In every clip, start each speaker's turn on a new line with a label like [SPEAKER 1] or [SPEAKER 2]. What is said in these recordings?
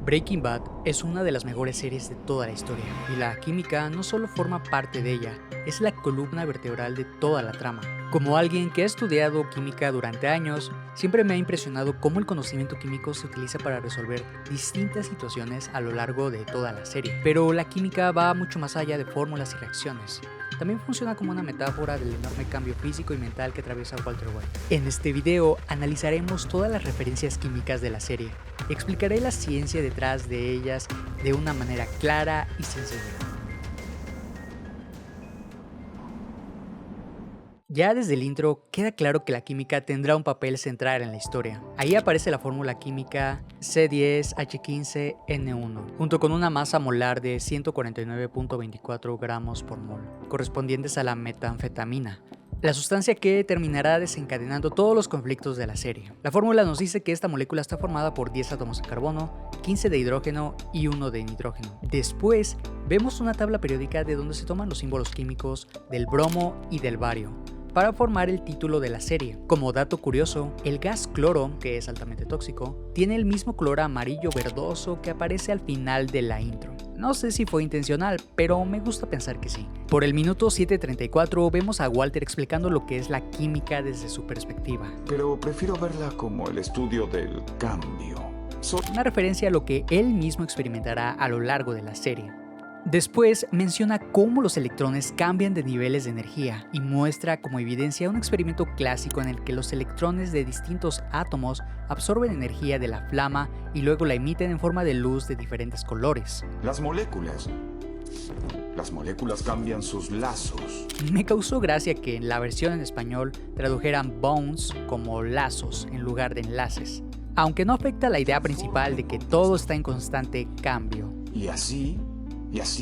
[SPEAKER 1] Breaking Bad es una de las mejores series de toda la historia, y la química no solo forma parte de ella, es la columna vertebral de toda la trama. Como alguien que ha estudiado química durante años, siempre me ha impresionado cómo el conocimiento químico se utiliza para resolver distintas situaciones a lo largo de toda la serie. Pero la química va mucho más allá de fórmulas y reacciones. También funciona como una metáfora del enorme cambio físico y mental que atraviesa Walter White. En este video analizaremos todas las referencias químicas de la serie y explicaré la ciencia detrás de ellas de una manera clara y sencilla. Ya desde el intro queda claro que la química tendrá un papel central en la historia. Ahí aparece la fórmula química C10H15N1, junto con una masa molar de 149.24 gramos por mol, correspondientes a la metanfetamina, la sustancia que terminará desencadenando todos los conflictos de la serie. La fórmula nos dice que esta molécula está formada por 10 átomos de carbono, 15 de hidrógeno y 1 de nitrógeno. Después vemos una tabla periódica de donde se toman los símbolos químicos del bromo y del bario para formar el título de la serie. Como dato curioso, el gas cloro, que es altamente tóxico, tiene el mismo color amarillo verdoso que aparece al final de la intro. No sé si fue intencional, pero me gusta pensar que sí. Por el minuto 7:34 vemos a Walter explicando lo que es la química desde su perspectiva.
[SPEAKER 2] Pero prefiero verla como el estudio del cambio.
[SPEAKER 1] Una referencia a lo que él mismo experimentará a lo largo de la serie. Después menciona cómo los electrones cambian de niveles de energía y muestra como evidencia un experimento clásico en el que los electrones de distintos átomos absorben energía de la flama y luego la emiten en forma de luz de diferentes colores.
[SPEAKER 2] Las moléculas cambian sus lazos.
[SPEAKER 1] Me causó gracia que en la versión en español tradujeran bonds como lazos en lugar de enlaces, aunque no afecta la idea principal de que todo está en constante cambio.
[SPEAKER 2] Y así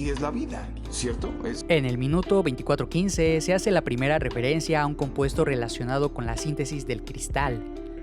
[SPEAKER 2] es la vida, ¿cierto?
[SPEAKER 1] En el minuto 24:15 se hace la primera referencia a un compuesto relacionado con la síntesis del cristal,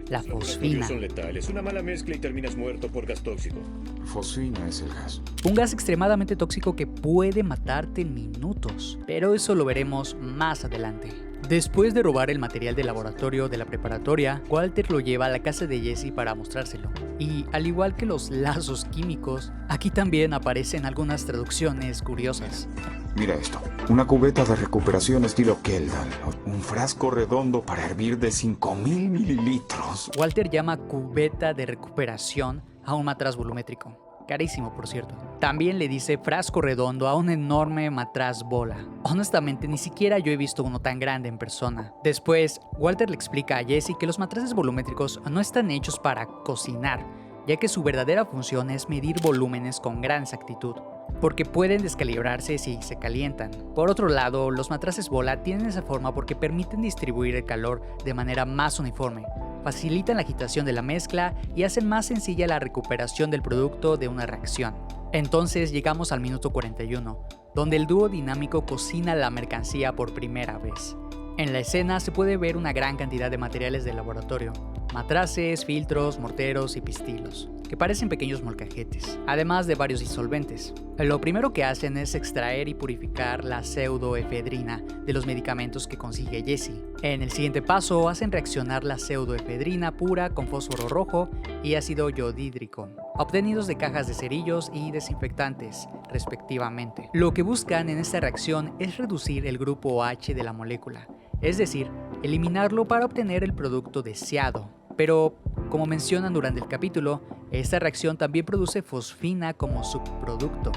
[SPEAKER 1] la fosfina.
[SPEAKER 3] Son letales, una mala mezcla y terminas muerto por gas tóxico.
[SPEAKER 2] Fosfina es el gas.
[SPEAKER 1] Un gas extremadamente tóxico que puede matarte en minutos, pero eso lo veremos más adelante. Después de robar el material del laboratorio de la preparatoria, Walter lo lleva a la casa de Jesse para mostrárselo. Y al igual que los lazos químicos, aquí también aparecen algunas traducciones curiosas.
[SPEAKER 2] Mira esto, una cubeta de recuperación estilo Keldan, un frasco redondo para hervir de 5000 mililitros.
[SPEAKER 1] Walter llama cubeta de recuperación a un matraz volumétrico. Carísimo, por cierto. También le dice frasco redondo a un enorme matraz bola. Honestamente, ni siquiera yo he visto uno tan grande en persona. Después, Walter le explica a Jesse que los matraces volumétricos no están hechos para cocinar, ya que su verdadera función es medir volúmenes con gran exactitud, porque pueden descalibrarse si se calientan. Por otro lado, los matraces bola tienen esa forma porque permiten distribuir el calor de manera más uniforme, facilitan la agitación de la mezcla y hacen más sencilla la recuperación del producto de una reacción. Entonces llegamos al minuto 41, donde el dúo dinámico cocina la mercancía por primera vez. En la escena se puede ver una gran cantidad de materiales del laboratorio, matraces, filtros, morteros y pistilos, que parecen pequeños molcajetes, además de varios disolventes. Lo primero que hacen es extraer y purificar la pseudoefedrina de los medicamentos que consigue Jesse. En el siguiente paso hacen reaccionar la pseudoefedrina pura con fósforo rojo y ácido yodhídrico, obtenidos de cajas de cerillos y desinfectantes, respectivamente. Lo que buscan en esta reacción es reducir el grupo OH de la molécula, es decir, eliminarlo para obtener el producto deseado. Pero, como mencionan durante el capítulo, esta reacción también produce fosfina como subproducto,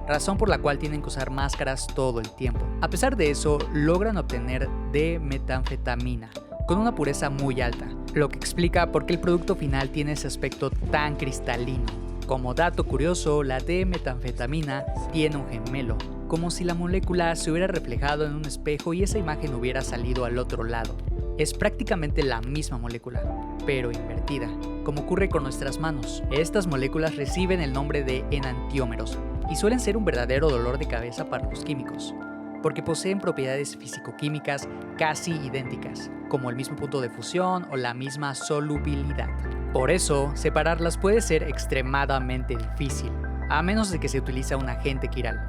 [SPEAKER 1] razón por la cual tienen que usar máscaras todo el tiempo. A pesar de eso, logran obtener D-metanfetamina con una pureza muy alta, lo que explica por qué el producto final tiene ese aspecto tan cristalino. Como dato curioso, la D-metanfetamina tiene un gemelo, como si la molécula se hubiera reflejado en un espejo y esa imagen hubiera salido al otro lado. Es prácticamente la misma molécula, pero invertida, como ocurre con nuestras manos. Estas moléculas reciben el nombre de enantiómeros y suelen ser un verdadero dolor de cabeza para los químicos, porque poseen propiedades físico-químicas casi idénticas, como el mismo punto de fusión o la misma solubilidad. Por eso, separarlas puede ser extremadamente difícil, a menos de que se utilice un agente quiral.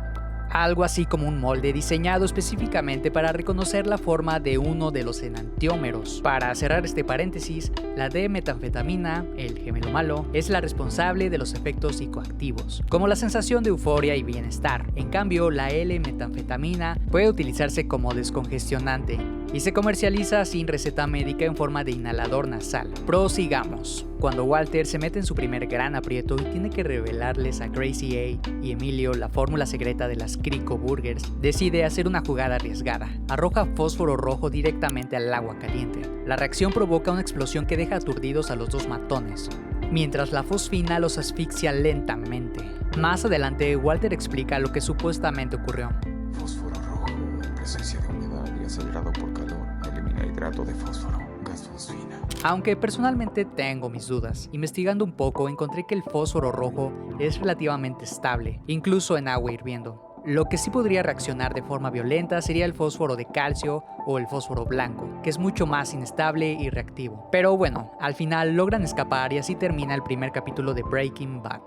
[SPEAKER 1] algo así como un molde diseñado específicamente para reconocer la forma de uno de los enantiómeros. Para cerrar este paréntesis, la D-metanfetamina, el gemelo malo, es la responsable de los efectos psicoactivos, como la sensación de euforia y bienestar. En cambio, la L-metanfetamina puede utilizarse como descongestionante y se comercializa sin receta médica en forma de inhalador nasal. Prosigamos. Cuando Walter se mete en su primer gran aprieto y tiene que revelarles a Gracie A y Emilio la fórmula secreta de las Crico Burgers, decide hacer una jugada arriesgada. Arroja fósforo rojo directamente al agua caliente. La reacción provoca una explosión que deja aturdidos a los dos matones, mientras la fosfina los asfixia lentamente. Más adelante, Walter explica lo que supuestamente ocurrió.
[SPEAKER 2] Fósforo rojo en presencia de humedad y acelerado por calor elimina hidrato de fósforo, gas fosfina.
[SPEAKER 1] Aunque personalmente tengo mis dudas, investigando un poco encontré que el fósforo rojo es relativamente estable, incluso en agua hirviendo. Lo que sí podría reaccionar de forma violenta sería el fósforo de calcio o el fósforo blanco, que es mucho más inestable y reactivo. Pero bueno, al final logran escapar y así termina el primer capítulo de Breaking Bad.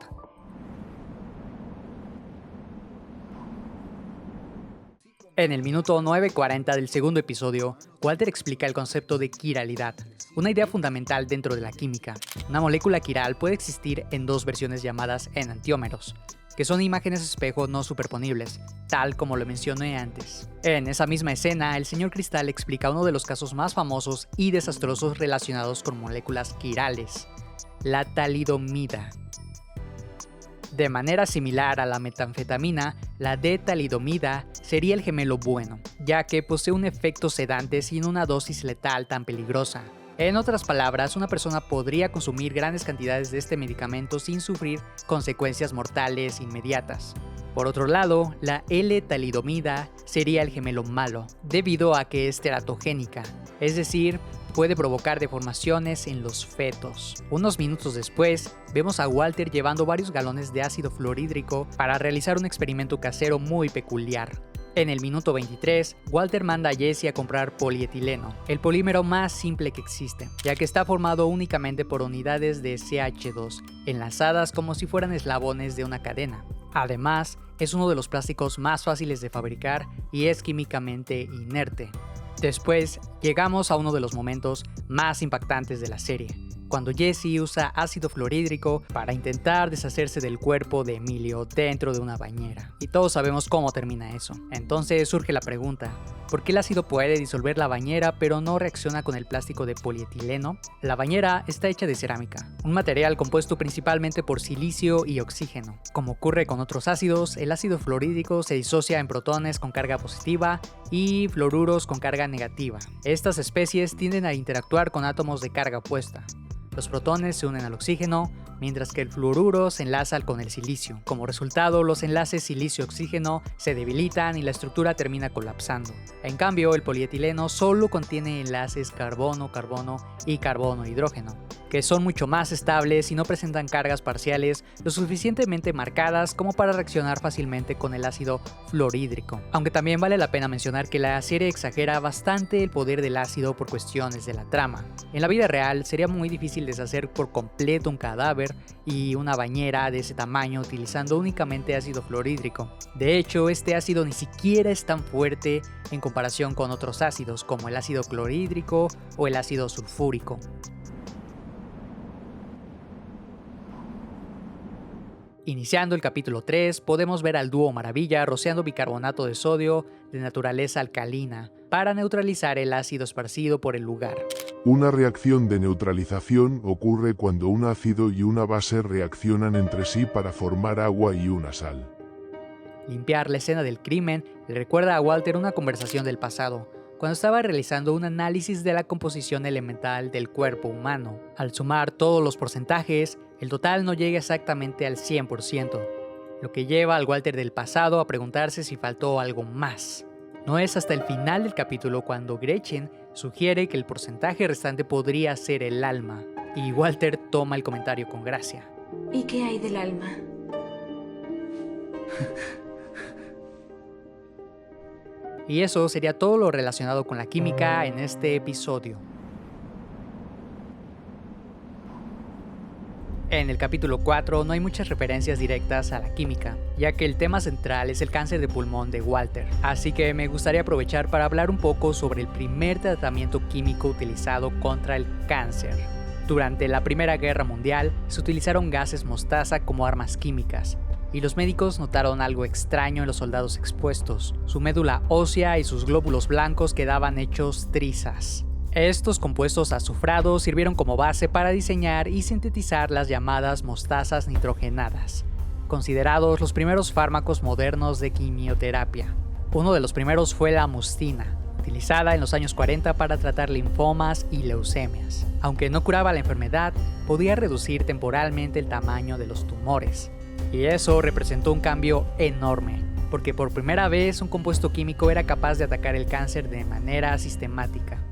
[SPEAKER 1] En el minuto 9:40 del segundo episodio, Walter explica el concepto de quiralidad, una idea fundamental dentro de la química. Una molécula quiral puede existir en dos versiones llamadas enantiómeros, que son imágenes espejo no superponibles, tal como lo mencioné antes. En esa misma escena, el señor Cristal explica uno de los casos más famosos y desastrosos relacionados con moléculas quirales, la talidomida. De manera similar a la metanfetamina, la D-talidomida sería el gemelo bueno, ya que posee un efecto sedante sin una dosis letal tan peligrosa. En otras palabras, una persona podría consumir grandes cantidades de este medicamento sin sufrir consecuencias mortales inmediatas. Por otro lado, la L-talidomida sería el gemelo malo, debido a que es teratogénica, es decir, puede provocar deformaciones en los fetos. Unos minutos después, vemos a Walter llevando varios galones de ácido fluorhídrico para realizar un experimento casero muy peculiar. En el minuto 23, Walter manda a Jesse a comprar polietileno, el polímero más simple que existe, ya que está formado únicamente por unidades de CH2, enlazadas como si fueran eslabones de una cadena. Además, es uno de los plásticos más fáciles de fabricar y es químicamente inerte. Después, llegamos a uno de los momentos más impactantes de la serie, cuando Jesse usa ácido fluorhídrico para intentar deshacerse del cuerpo de Emilio dentro de una bañera. Y todos sabemos cómo termina eso. Entonces surge la pregunta, ¿por qué el ácido puede disolver la bañera pero no reacciona con el plástico de polietileno? La bañera está hecha de cerámica, un material compuesto principalmente por silicio y oxígeno. Como ocurre con otros ácidos, el ácido fluorhídrico se disocia en protones con carga positiva y fluoruros con carga negativa. Estas especies tienden a interactuar con átomos de carga opuesta. Los protones se unen al oxígeno, mientras que el fluoruro se enlaza con el silicio. Como resultado, los enlaces silicio-oxígeno se debilitan y la estructura termina colapsando. En cambio, el polietileno solo contiene enlaces carbono-carbono y carbono-hidrógeno, que son mucho más estables y no presentan cargas parciales lo suficientemente marcadas como para reaccionar fácilmente con el ácido fluorhídrico. Aunque también vale la pena mencionar que la serie exagera bastante el poder del ácido por cuestiones de la trama. En la vida real sería muy difícil deshacer por completo un cadáver y una bañera de ese tamaño utilizando únicamente ácido fluorhídrico. De hecho, este ácido ni siquiera es tan fuerte en comparación con otros ácidos como el ácido clorhídrico o el ácido sulfúrico. Iniciando el capítulo 3, podemos ver al dúo Maravilla rociando bicarbonato de sodio de naturaleza alcalina para neutralizar el ácido esparcido por el lugar.
[SPEAKER 4] Una reacción de neutralización ocurre cuando un ácido y una base reaccionan entre sí para formar agua y una sal.
[SPEAKER 1] Limpiar la escena del crimen le recuerda a Walter una conversación del pasado, cuando estaba realizando un análisis de la composición elemental del cuerpo humano. Al sumar todos los porcentajes, el total no llega exactamente al 100%, lo que lleva al Walter del pasado a preguntarse si faltó algo más. No es hasta el final del capítulo cuando Gretchen sugiere que el porcentaje restante podría ser el alma, y Walter toma el comentario con gracia.
[SPEAKER 5] ¿Y qué hay del alma?
[SPEAKER 1] Y eso sería todo lo relacionado con la química en este episodio. En el capítulo 4 no hay muchas referencias directas a la química, ya que el tema central es el cáncer de pulmón de Walter, así que me gustaría aprovechar para hablar un poco sobre el primer tratamiento químico utilizado contra el cáncer. Durante la Primera Guerra Mundial se utilizaron gases mostaza como armas químicas, y los médicos notaron algo extraño en los soldados expuestos. Su médula ósea y sus glóbulos blancos quedaban hechos trizas. Estos compuestos azufrados sirvieron como base para diseñar y sintetizar las llamadas mostazas nitrogenadas, considerados los primeros fármacos modernos de quimioterapia. Uno de los primeros fue la mustina, utilizada en los años 40 para tratar linfomas y leucemias. Aunque no curaba la enfermedad, podía reducir temporalmente el tamaño de los tumores. Y eso representó un cambio enorme, porque por primera vez un compuesto químico era capaz de atacar el cáncer de manera sistemática.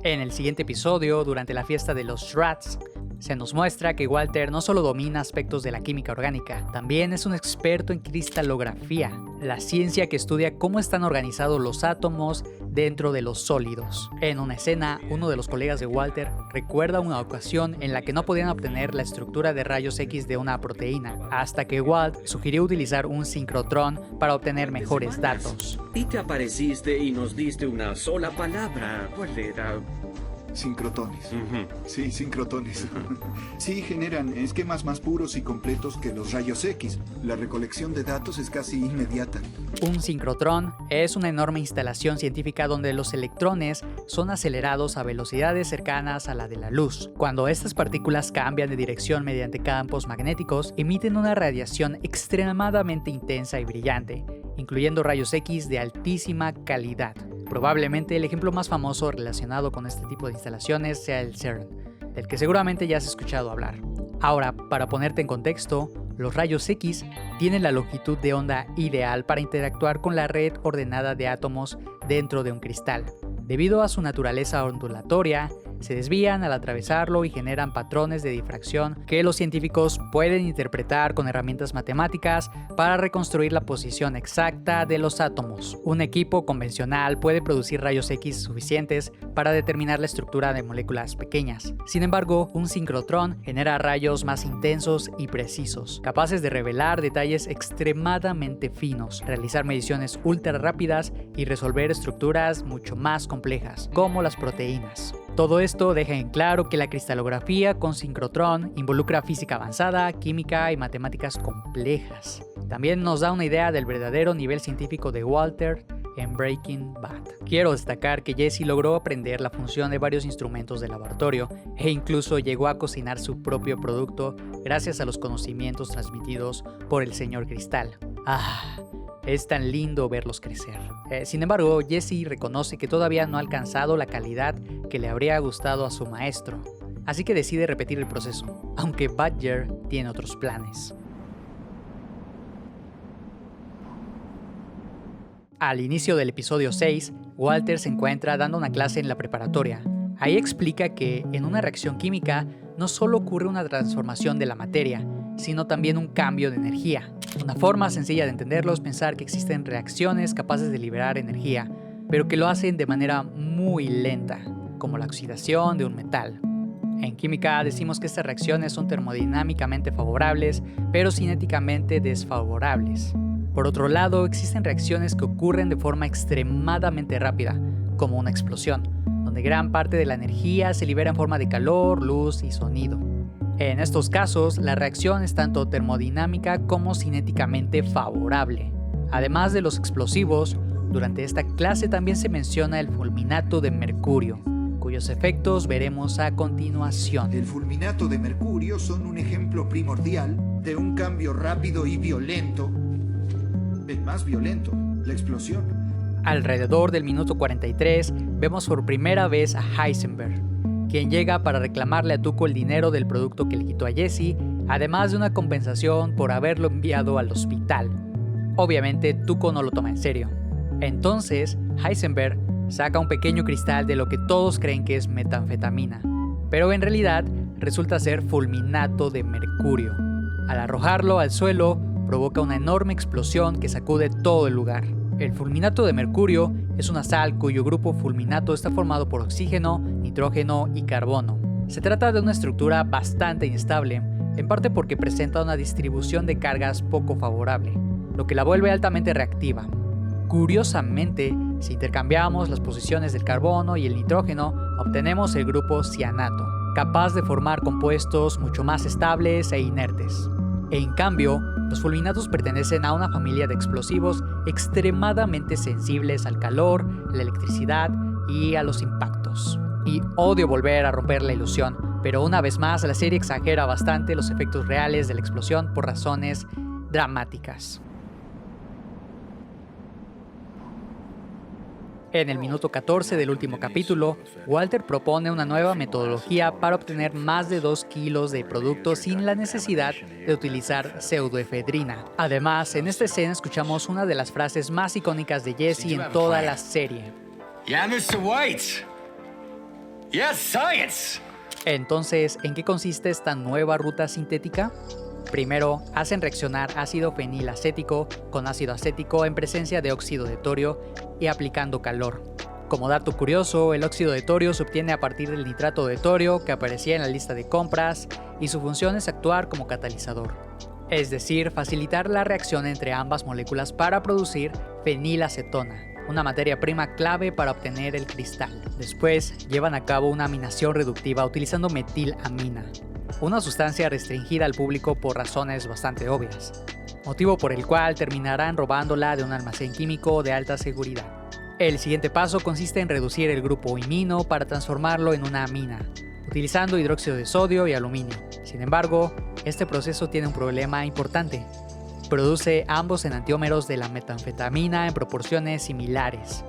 [SPEAKER 1] En el siguiente episodio, durante la fiesta de los Shrats, se nos muestra que Walter no solo domina aspectos de la química orgánica, también es un experto en cristalografía, la ciencia que estudia cómo están organizados los átomos dentro de los sólidos. En una escena, uno de los colegas de Walter recuerda una ocasión en la que no podían obtener la estructura de rayos X de una proteína, hasta que Walt sugirió utilizar un sincrotrón para obtener mejores datos.
[SPEAKER 5] Y te apareciste y nos diste una sola palabra. ¿Cuál era?
[SPEAKER 6] Sincrotones. Sí, sincrotones. Sí, generan esquemas más puros y completos que los rayos X. La recolección de datos es casi inmediata.
[SPEAKER 1] Un sincrotrón es una enorme instalación científica donde los electrones son acelerados a velocidades cercanas a la de la luz. Cuando estas partículas cambian de dirección mediante campos magnéticos, emiten una radiación extremadamente intensa y brillante, incluyendo rayos X de altísima calidad. Probablemente el ejemplo más famoso relacionado con este tipo de instalaciones sea el CERN, del que seguramente ya has escuchado hablar. Ahora, para ponerte en contexto, los rayos X tienen la longitud de onda ideal para interactuar con la red ordenada de átomos dentro de un cristal. Debido a su naturaleza ondulatoria, se desvían al atravesarlo y generan patrones de difracción que los científicos pueden interpretar con herramientas matemáticas para reconstruir la posición exacta de los átomos. Un equipo convencional puede producir rayos X suficientes para determinar la estructura de moléculas pequeñas. Sin embargo, un sincrotrón genera rayos más intensos y precisos, capaces de revelar detalles extremadamente finos, realizar mediciones ultra rápidas y resolver estructuras mucho más complejas, como las proteínas. Todo esto deja en claro que la cristalografía con sincrotrón involucra física avanzada, química y matemáticas complejas. También nos da una idea del verdadero nivel científico de Walter en Breaking Bad. Quiero destacar que Jesse logró aprender la función de varios instrumentos de laboratorio e incluso llegó a cocinar su propio producto gracias a los conocimientos transmitidos por el señor Cristal. Es tan lindo verlos crecer. Sin embargo, Jesse reconoce que todavía no ha alcanzado la calidad que le habría gustado a su maestro, así que decide repetir el proceso, aunque Badger tiene otros planes. Al inicio del episodio 6, Walter se encuentra dando una clase en la preparatoria. Ahí explica que en una reacción química no solo ocurre una transformación de la materia, sino también un cambio de energía. Una forma sencilla de entenderlo es pensar que existen reacciones capaces de liberar energía, pero que lo hacen de manera muy lenta, como la oxidación de un metal. En química decimos que estas reacciones son termodinámicamente favorables, pero cinéticamente desfavorables. Por otro lado, existen reacciones que ocurren de forma extremadamente rápida, como una explosión, donde gran parte de la energía se libera en forma de calor, luz y sonido. En estos casos, la reacción es tanto termodinámica como cinéticamente favorable. Además de los explosivos, durante esta clase también se menciona el fulminato de mercurio, cuyos efectos veremos a continuación.
[SPEAKER 6] El fulminato de mercurio son un ejemplo primordial de un cambio rápido y violento. El más violento, la explosión.
[SPEAKER 1] Alrededor del minuto 43, vemos por primera vez a Heisenberg, quien llega para reclamarle a Tuco el dinero del producto que le quitó a Jesse, además de una compensación por haberlo enviado al hospital. Obviamente, Tuco no lo toma en serio. Entonces, Heisenberg saca un pequeño cristal de lo que todos creen que es metanfetamina, pero en realidad resulta ser fulminato de mercurio. Al arrojarlo al suelo, provoca una enorme explosión que sacude todo el lugar. El fulminato de mercurio es una sal cuyo grupo fulminato está formado por oxígeno, nitrógeno y carbono. Se trata de una estructura bastante inestable, en parte porque presenta una distribución de cargas poco favorable, lo que la vuelve altamente reactiva. Curiosamente, si intercambiamos las posiciones del carbono y el nitrógeno, obtenemos el grupo cianato, capaz de formar compuestos mucho más estables e inertes. En cambio, los fulminatos pertenecen a una familia de explosivos extremadamente sensibles al calor, la electricidad y a los impactos. Y odio volver a romper la ilusión, pero una vez más la serie exagera bastante los efectos reales de la explosión por razones dramáticas. En el minuto 14 del último capítulo, Walter propone una nueva metodología para obtener más de 2 kilos de producto sin la necesidad de utilizar pseudoefedrina. Además, en esta escena escuchamos una de las frases más icónicas de Jesse en toda la serie.
[SPEAKER 7] Yeah, Mr. White. Yes, science.
[SPEAKER 1] Entonces, ¿en qué consiste esta nueva ruta sintética? Primero, hacen reaccionar ácido fenilacético con ácido acético en presencia de óxido de torio y aplicando calor. Como dato curioso, el óxido de torio se obtiene a partir del nitrato de torio que aparecía en la lista de compras y su función es actuar como catalizador, es decir, facilitar la reacción entre ambas moléculas para producir fenilacetona, una materia prima clave para obtener el cristal. Después, llevan a cabo una aminación reductiva utilizando metilamina, una sustancia restringida al público por razones bastante obvias, motivo por el cual terminarán robándola de un almacén químico de alta seguridad. El siguiente paso consiste en reducir el grupo imino para transformarlo en una amina, utilizando hidróxido de sodio y aluminio. Sin embargo, este proceso tiene un problema importante. Produce ambos enantiómeros de la metanfetamina en proporciones similares,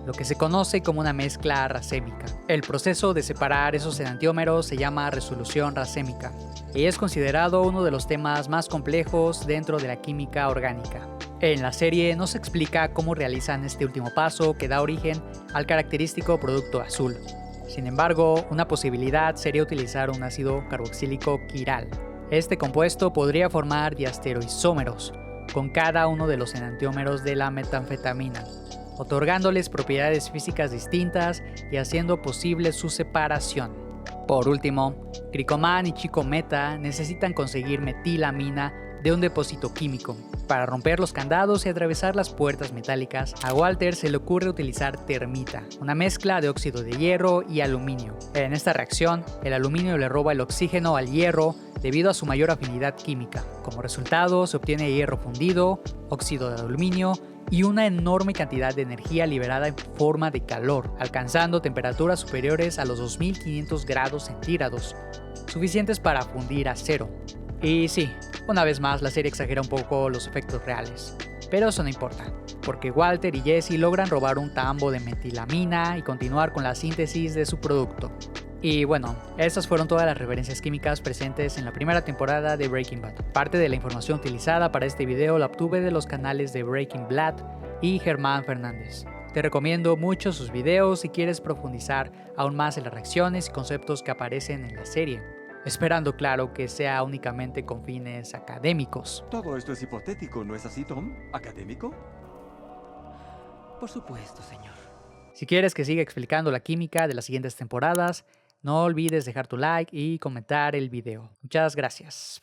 [SPEAKER 1] lo que se conoce como una mezcla racémica. El proceso de separar esos enantiómeros se llama resolución racémica y es considerado uno de los temas más complejos dentro de la química orgánica. En la serie no se explica cómo realizan este último paso que da origen al característico producto azul. Sin embargo, una posibilidad sería utilizar un ácido carboxílico quiral. Este compuesto podría formar diastereoisómeros con cada uno de los enantiómeros de la metanfetamina, otorgándoles propiedades físicas distintas y haciendo posible su separación. Por último, Cricoman y Chico Meta necesitan conseguir metilamina de un depósito químico. Para romper los candados y atravesar las puertas metálicas, a Walter se le ocurre utilizar termita, una mezcla de óxido de hierro y aluminio. En esta reacción, el aluminio le roba el oxígeno al hierro debido a su mayor afinidad química. Como resultado, se obtiene hierro fundido, óxido de aluminio y una enorme cantidad de energía liberada en forma de calor, alcanzando temperaturas superiores a los 2500 grados centígrados, suficientes para fundir acero. Y sí, una vez más la serie exagera un poco los efectos reales, pero eso no importa, porque Walter y Jesse logran robar un tambo de metilamina y continuar con la síntesis de su producto. Y bueno, estas fueron todas las referencias químicas presentes en la primera temporada de Breaking Bad. Parte de la información utilizada para este video la obtuve de los canales de Breaking Bad y Germán Fernández. Te recomiendo mucho sus videos si quieres profundizar aún más en las reacciones y conceptos que aparecen en la serie, esperando claro que sea únicamente con fines académicos.
[SPEAKER 8] Todo esto es hipotético, ¿no es así, Tom? ¿Académico?
[SPEAKER 9] Por supuesto, señor.
[SPEAKER 1] Si quieres que siga explicando la química de las siguientes temporadas, no olvides dejar tu like y comentar el video. Muchas gracias.